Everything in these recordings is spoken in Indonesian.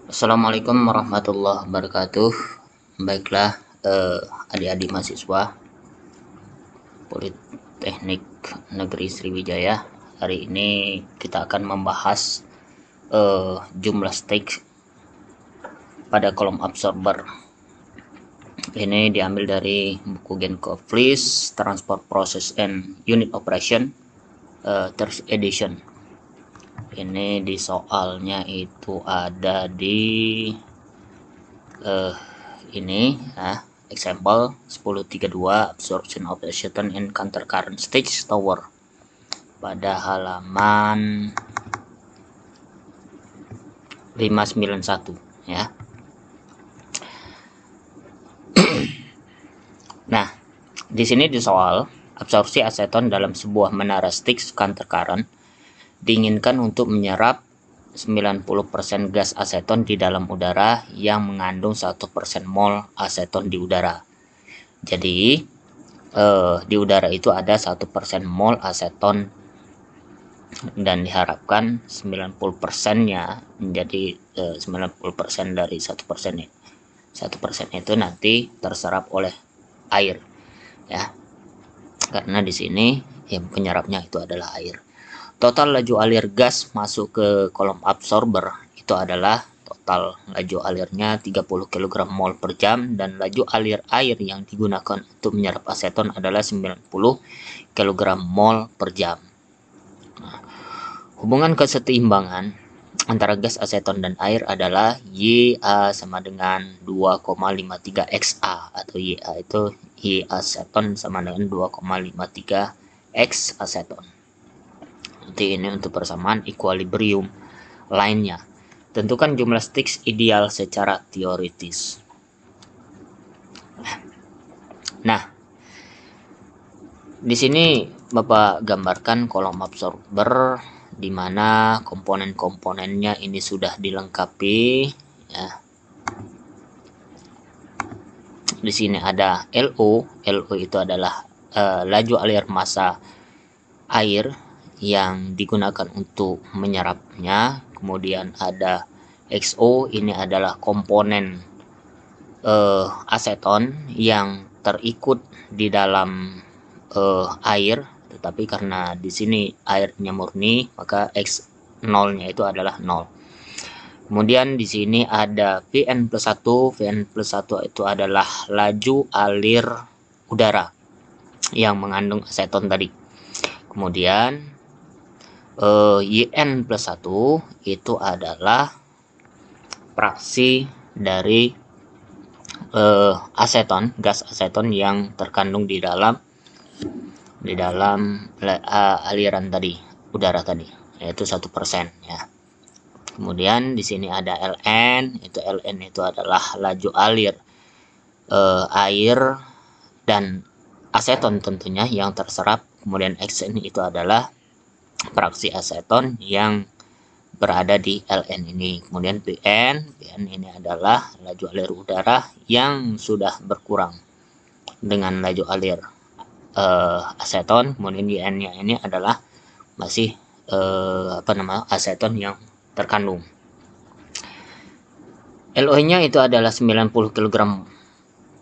Assalamualaikum warahmatullahi wabarakatuh. Baiklah, adik-adik mahasiswa Politeknik Negeri Sriwijaya. Hari ini kita akan membahas jumlah stage pada kolom absorber. Ini diambil dari buku Genco of List, Transport Process and Unit Operation, third edition. Ini di soalnya itu ada di ini example 1032 absorption of Aceton in counter current stage tower pada halaman 591 ya. Nah, di sini di soal absorpsi aseton dalam sebuah menara stage counter current diinginkan untuk menyerap 90% gas aseton di dalam udara yang mengandung 1% mol aseton di udara. Jadi di udara itu ada 1% mol aseton dan diharapkan 90%-nya menjadi 90% dari 1%. 1% itu nanti terserap oleh air ya. Karena di sini yang penyerapnya itu adalah air. Total laju alir gas masuk ke kolom absorber itu adalah total laju alirnya 30 kg mol per jam, dan laju alir air yang digunakan untuk menyerap aseton adalah 90 kg mol per jam. Nah, hubungan kesetimbangan antara gas aseton dan air adalah YA sama dengan 2,53 XA, atau YA itu Y aseton sama dengan 2,53 X aseton. Nanti ini untuk persamaan equilibrium lainnya. Tentukan jumlah sticks ideal secara teoritis. Nah, di sini Bapak gambarkan kolom absorber di mana komponen-komponennya ini sudah dilengkapi ya. Di sini ada LO. LO itu adalah laju alir massa air yang digunakan untuk menyerapnya. Kemudian ada XO, ini adalah komponen aseton yang terikut di dalam air, tetapi karena di sini airnya murni maka X0-nya itu adalah 0. Kemudian di sini ada Vn+1. Vn+1 itu adalah laju alir udara yang mengandung aseton tadi. Kemudian Yn+1 itu adalah fraksi dari aseton, gas aseton yang terkandung di dalam aliran tadi, udara tadi, yaitu 1% ya. Kemudian di sini ada Ln, Ln itu adalah laju alir air dan aseton tentunya yang terserap. Kemudian Xn itu adalah fraksi aseton yang berada di Ln ini. Kemudian Pn ini adalah laju alir udara yang sudah berkurang dengan laju alir aseton. Kemudian Yn-nya ini adalah masih aseton yang terkandung. LO-nya itu adalah 90 kg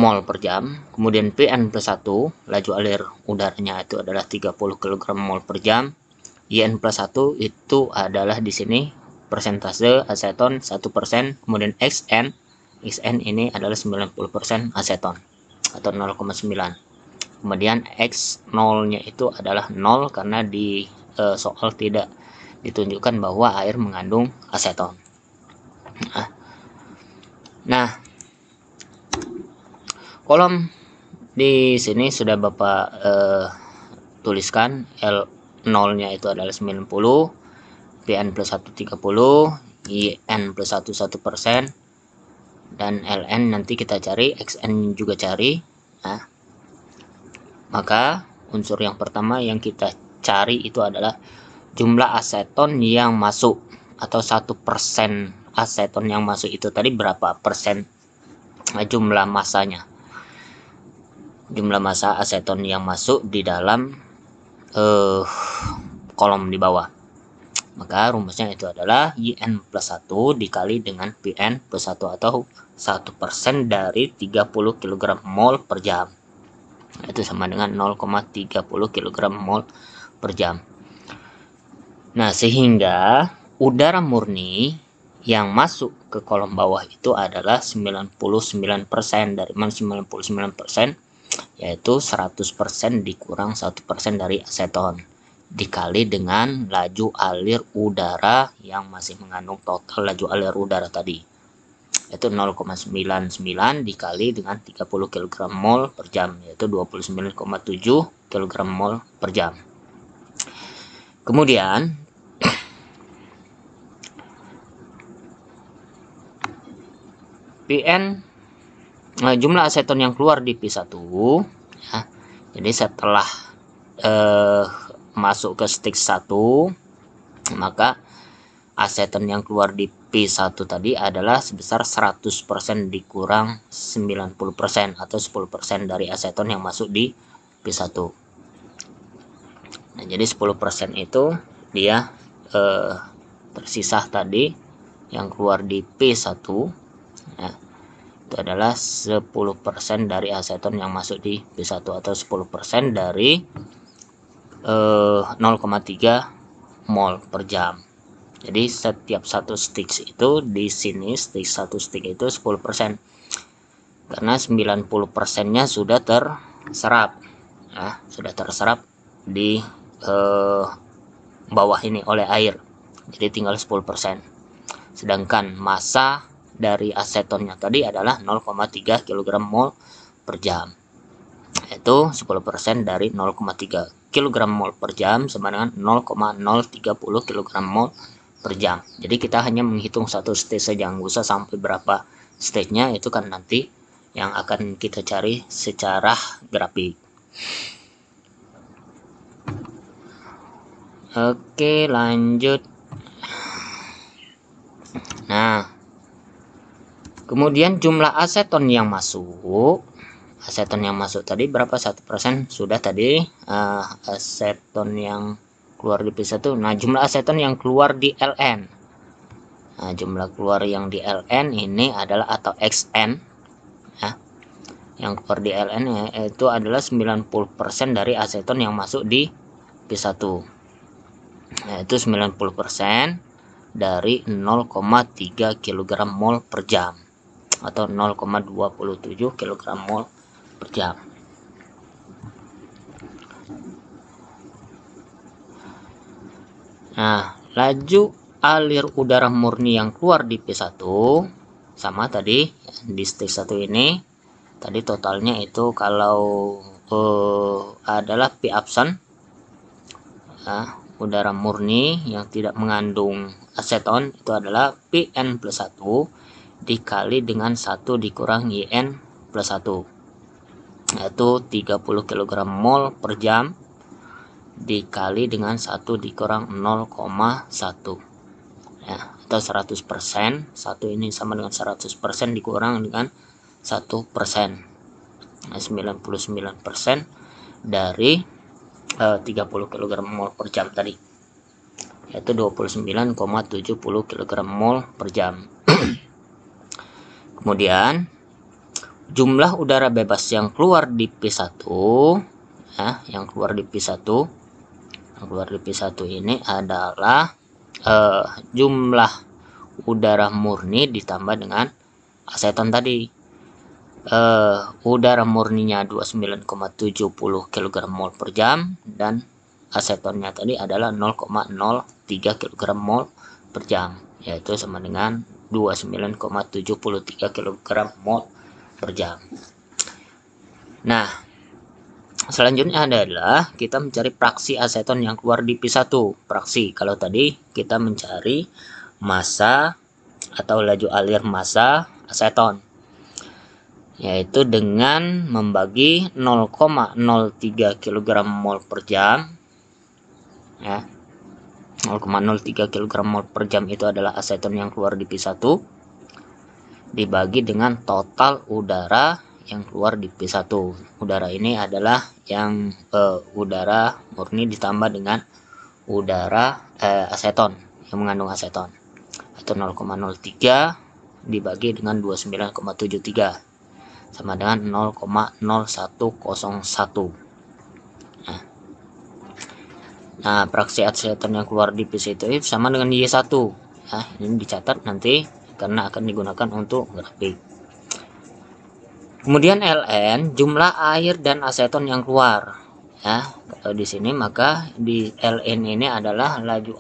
mol per jam. Kemudian Pn+1, laju alir udaranya itu adalah 30 kg mol per jam. Yn+1 itu adalah di sini persentase aseton 1%. Kemudian Xn ini adalah 90% aseton atau 0,9. Kemudian X0-nya itu adalah 0 karena di soal tidak ditunjukkan bahwa air mengandung aseton. Nah, kolom di sini sudah Bapak tuliskan. L0-nya itu adalah 90, Pn+1 30, Yn+1 1%, dan Ln nanti kita cari, Xn juga cari. Nah, maka unsur yang pertama yang kita cari itu adalah jumlah aseton yang masuk, atau 1% aseton yang masuk itu tadi berapa persen jumlah masanya. Jumlah massa aseton yang masuk di dalam kolom di bawah. Maka rumusnya itu adalah YN plus 1 dikali dengan PN plus 1 atau 1% dari 30 kg mol per jam. Itu sama dengan 0,30 kg mol per jam. Nah, sehingga udara murni yang masuk ke kolom bawah itu adalah 99%. Dari mana 99%? Yaitu 100% dikurang 1% dari aseton dikali dengan laju alir udara yang masih mengandung total laju alir udara tadi, yaitu 0,99 dikali dengan 30 kg mol per jam, yaitu 29,7 kg mol per jam. Kemudian PN, jumlah aseton yang keluar di P1 ya. Jadi setelah masuk ke stage 1, maka aseton yang keluar di P1 tadi adalah sebesar 100% dikurang 90% atau 10% dari aseton yang masuk di P1. Nah, jadi 10% itu dia tersisa tadi yang keluar di P1 ya, itu adalah 10% dari aseton yang masuk di P1 atau 10% dari 0,3 mol per jam. Jadi setiap satu sticks itu di sini stick satu stick itu 10%. Karena 90%-nya sudah terserap. Ya, sudah terserap di bawah ini oleh air. Jadi tinggal 10%. Sedangkan massa dari asetonnya tadi adalah 0,3 kg mol per jam. Yaitu 10% dari 0,3 kg mol per jam sama dengan 0,030 kg mol per jam. Jadi kita hanya menghitung satu stage saja, nggak usah sampai berapa stage-nya, itu kan nanti yang akan kita cari secara grafik. Oke, lanjut. Nah, kemudian jumlah aseton yang masuk. Aseton yang masuk tadi berapa? 1% sudah tadi. Aseton yang keluar di P1. Nah, jumlah aseton yang keluar di LN. Nah, jumlah keluar yang di LN ini adalah atau XN ya. Yang keluar di LN itu adalah 90% dari aseton yang masuk di P1. Yaitu 90% dari 0,3 kg mol per jam atau 0,27 kg mol per jam. Nah, laju alir udara murni yang keluar di P1 sama tadi di stage 1 ini tadi totalnya itu kalau adalah P absen, udara murni yang tidak mengandung aseton itu adalah PN plus 1 dikali dengan 1 dikurang YN plus 1, yaitu 30 kg mol per jam dikali dengan 1 dikurang 0,1 ya, atau 100%. 1 ini sama dengan 100% dikurang dengan 1%, nah, 99% dari 30 kg mol per jam tadi, yaitu 29,70 kg mol per jam. Kemudian jumlah udara bebas yang keluar di P1 ya, yang keluar di P1 ini adalah jumlah udara murni ditambah dengan aseton tadi. Udara murninya 29,70 kg mol per jam dan asetonnya tadi adalah 0,03 kg mol per jam, yaitu sama dengan 29,73 kg mol per jam. Nah, selanjutnya adalah kita mencari fraksi aseton yang keluar di P1. Fraksi, kalau tadi kita mencari massa atau laju alir massa aseton, yaitu dengan membagi 0,03 kg mol per jam ya. 0,03 kg mol per jam itu adalah aseton yang keluar di P1 dibagi dengan total udara yang keluar di P1. Udara ini adalah yang udara murni ditambah dengan udara aseton yang mengandung aseton, atau 0,03 dibagi dengan 29,73 sama dengan 0,0101. Nah, fraksi aseton yang keluar di positif sama dengan Y1. Nah, ini dicatat nanti karena akan digunakan untuk grafik. Kemudian Ln jumlah air dan aseton yang keluar. Ya, kalau di sini maka di Ln ini adalah laju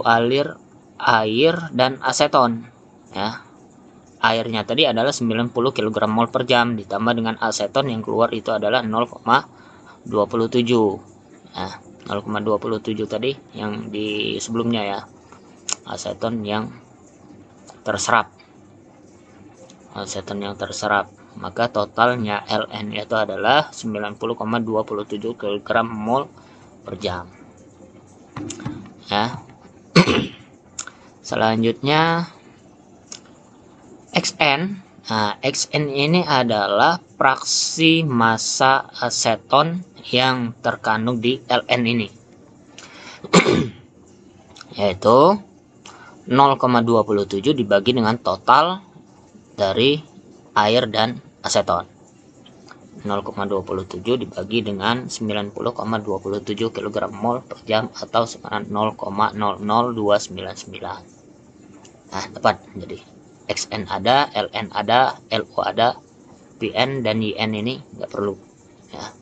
alir air dan aseton. Ya, airnya tadi adalah 90 kg mol per jam ditambah dengan aseton yang keluar itu adalah 0,27. Nah, 0,27 tadi yang di sebelumnya ya, aseton yang terserap. Maka totalnya Ln itu adalah 90,27 kg mol per jam. Ya. Selanjutnya Xn. Nah, Xn ini adalah fraksi massa aseton yang terkandung di Ln ini. Yaitu 0,27 dibagi dengan total dari air dan aseton. 0,27 dibagi dengan 90,27 kg mol per jam atau sama 0,00299. Nah, tepat. Jadi Xn ada, Ln ada, Lo ada, Pn dan Yn ini nggak perlu ya.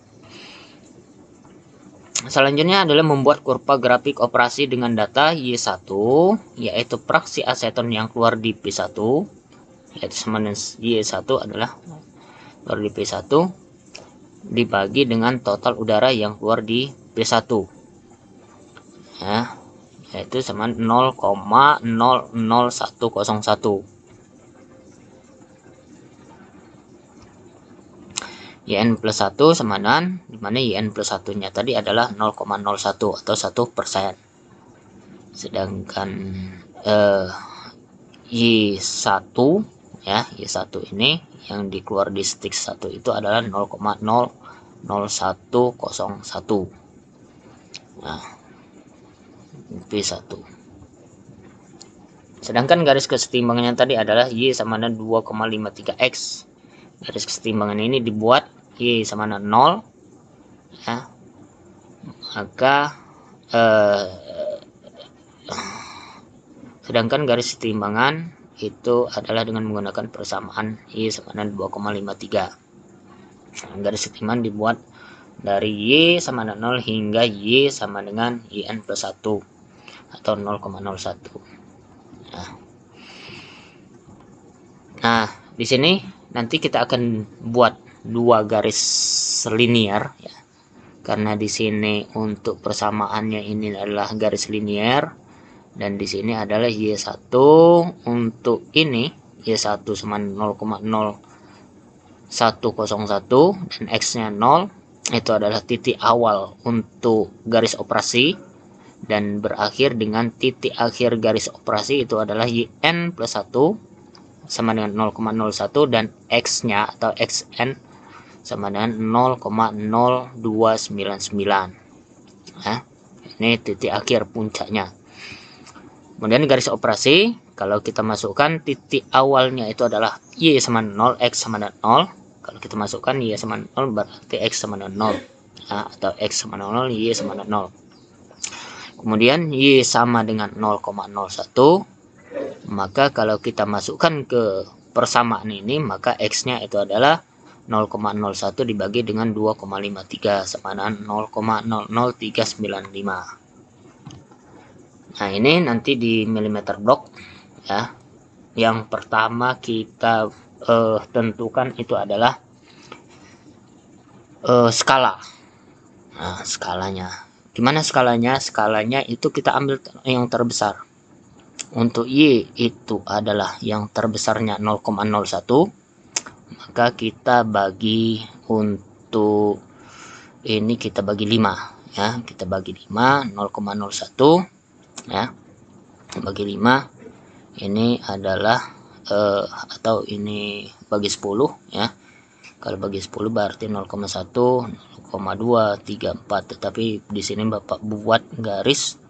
Selanjutnya adalah membuat kurva grafik operasi dengan data Y1, yaitu fraksi aseton yang keluar di P1, yaitu sama dengan Y1 adalah keluar di P1 dibagi dengan total udara yang keluar di P1 ya, yaitu sama 0,00101. Yn plus 1 sama dengan, dimana Yn plus 1 nya tadi adalah 0,01 atau 1%. Sedangkan Y1 ya, Y1 ini yang dikeluar di stick 1 itu adalah 0,00101. Nah, P1. Sedangkan garis kesetimbangannya tadi adalah Y sama dengan 2,53X. Garis kesetimbangan ini dibuat Y sama dengan 0 ya. Maka sedangkan garis kesetimbangan itu adalah dengan menggunakan persamaan Y sama dengan 2,53. Garis kesetimbangan dibuat dari Y sama dengan 0 hingga Y sama dengan Yn plus 1 atau 0,01. Nah, di sini nanti kita akan buat dua garis linier ya. Karena di sini untuk persamaannya ini adalah garis linier dan di sini adalah Y1 untuk ini Y1 sama 0,0101 dan X-nya 0 itu adalah titik awal untuk garis operasi dan berakhir dengan titik akhir garis operasi itu adalah Yn plus 1 sama dengan 0,01 dan X-nya atau Xn sama dengan 0,0299 ya. Ini titik akhir puncaknya. Kemudian garis operasi kalau kita masukkan titik awalnya itu adalah Y sama 0, X sama dengan 0. Kalau kita masukkan Y sama 0 berarti X sama dengan 0 ya, atau X sama 0, Y sama dengan 0. Kemudian Y sama dengan 0,01, maka kalau kita masukkan ke persamaan ini maka X-nya itu adalah 0,01 dibagi dengan 2,53 sama dengan 0,00395. Nah, ini nanti di milimeter blok ya. Yang pertama kita tentukan itu adalah skala. Nah, skalanya. Gimana skalanya? Skalanya itu kita ambil yang terbesar. Untuk Y itu adalah yang terbesarnya 0,01. Maka kita bagi untuk ini kita bagi 5 ya, kita bagi 5 0,01 ya, bagi 5 ini adalah atau ini bagi 10 ya. Kalau bagi 10 berarti 0,1, 0,2, 0,234, tetapi di sini Bapak buat garis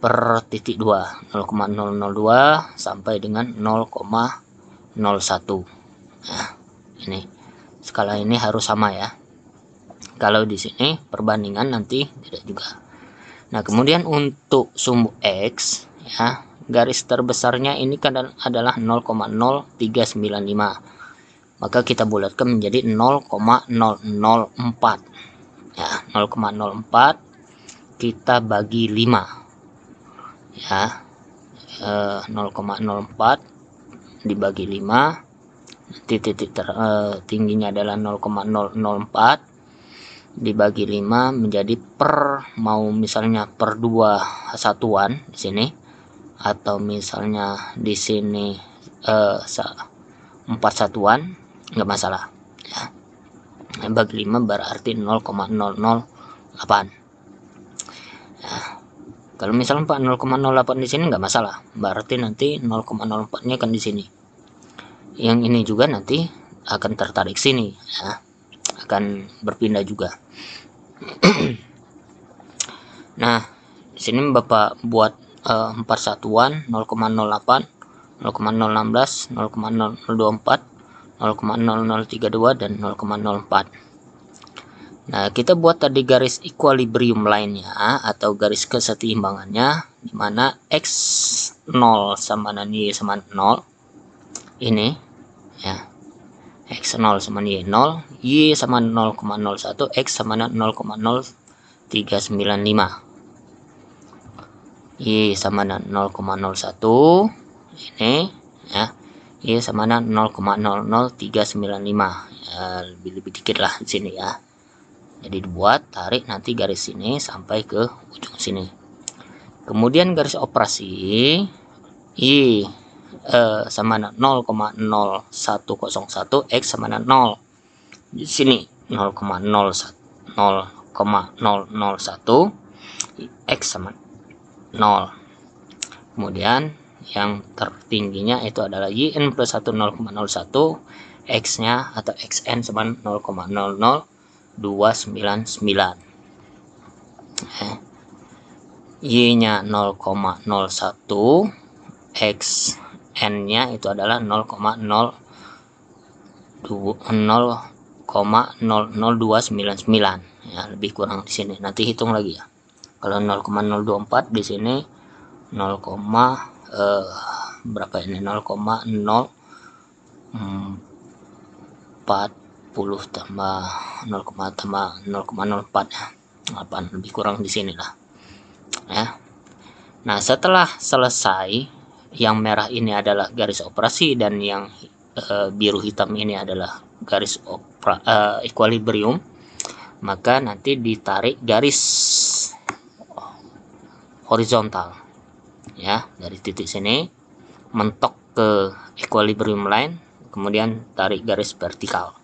per titik 2, 0,002 sampai dengan 0,01. Nah, ini skala ini harus sama ya. Kalau di sini perbandingan nanti tidak juga. Nah, kemudian untuk sumbu X ya, garis terbesarnya ini kan adalah 0,0395. Maka kita bulatkan menjadi 0,004. Ya, 0,04 kita bagi 5. Ya, 0,04 dibagi 5, titik tingginya adalah 0,004 dibagi 5 menjadi per, mau misalnya per 2 satuan di sini, atau misalnya di sini 4 satuan, nggak masalah ya. Bagi 5 berarti 0,008 ya. Kalau misalnya 0,08 di sini nggak masalah, berarti nanti 0,04-nya kan di sini. Yang ini juga nanti akan tertarik sini ya, akan berpindah juga. Nah, di sini Bapak buat 4 satuan 0,08, 0,016, 0,024, 0,0032 dan 0,04. Nah, kita buat tadi garis equilibrium lainnya atau garis kesetimbangannya, di mana x0 sama dengan y sama 0 ini ya. X0 sama y 0, y sama 0,01, x sama 0,0395. Y sama 0,01 ini ya. Y sama 0,00395 ya, lebih dikit lah di sini ya. Jadi dibuat, tarik nanti garis sini sampai ke ujung sini. Kemudian garis operasi Y sama 0,0101, X sama 0. Di sini 0,001, X sama 0. Kemudian yang tertingginya itu adalah YN plus 1 0,01, X-nya atau XN sama 0,00299. Y-nya 0,01, X-N-nya itu adalah 0,00299 ya, lebih kurang di sini. Nanti hitung lagi ya. Kalau 0,024 di sini 0, berapa ini? 0,040 tambah 0,04 ya. 8 lebih kurang di sini lah. Ya. Nah, setelah selesai, yang merah ini adalah garis operasi dan yang biru hitam ini adalah garis equilibrium, maka nanti ditarik garis horizontal ya, dari titik sini mentok ke equilibrium line, kemudian tarik garis vertikal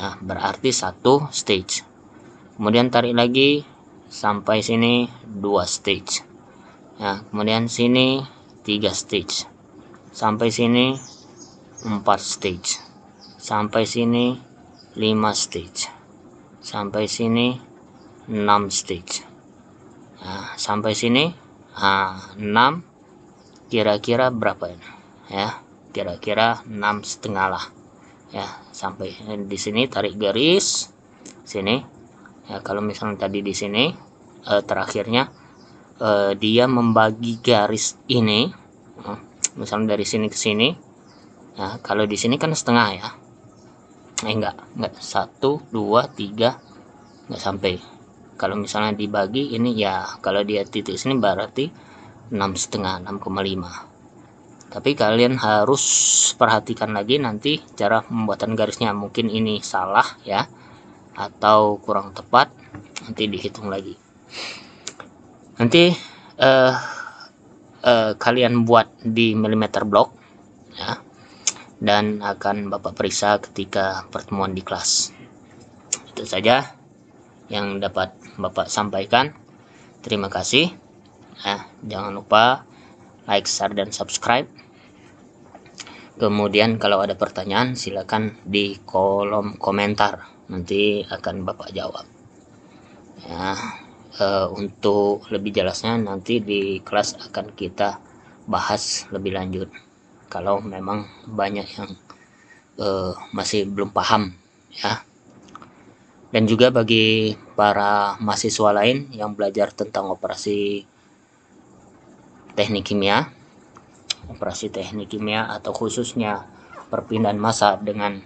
ya, berarti 1 stage. Kemudian tarik lagi sampai sini 2 stage ya, kemudian sini 3 stage, sampai sini 4 stage, sampai sini 5 stage, sampai sini 6 stage ya, sampai sini 6, kira-kira berapa ini ya, kira-kira 6,5 lah ya. Sampai di sini tarik garis sini ya. Kalau misalnya tadi di sini terakhirnya dia membagi garis ini misalnya dari sini ke sini ya. Kalau di sini kan setengah ya, enggak 1 2 3 enggak sampai. Kalau misalnya dibagi ini ya, kalau dia titik sini berarti 6,5, 6,5. Tapi kalian harus perhatikan lagi nanti cara pembuatan garisnya, mungkin ini salah ya atau kurang tepat, nanti dihitung lagi. Nanti kalian buat di milimeter block ya, dan akan Bapak periksa ketika pertemuan di kelas. Itu saja yang dapat Bapak sampaikan. Terima kasih. Jangan lupa like, share, dan subscribe. Kemudian kalau ada pertanyaan silakan di kolom komentar. nanti akan Bapak jawab ya. Untuk lebih jelasnya nanti di kelas akan kita bahas lebih lanjut kalau memang banyak yang masih belum paham ya. Dan juga bagi para mahasiswa lain yang belajar tentang operasi teknik kimia atau khususnya perpindahan massa dengan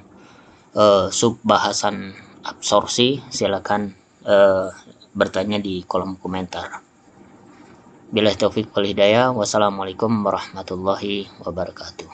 sub-bahasan absorpsi, silakan bertanya di kolom komentar. Billahi taufik wal hidayah. Wassalamualaikum warahmatullahi wabarakatuh.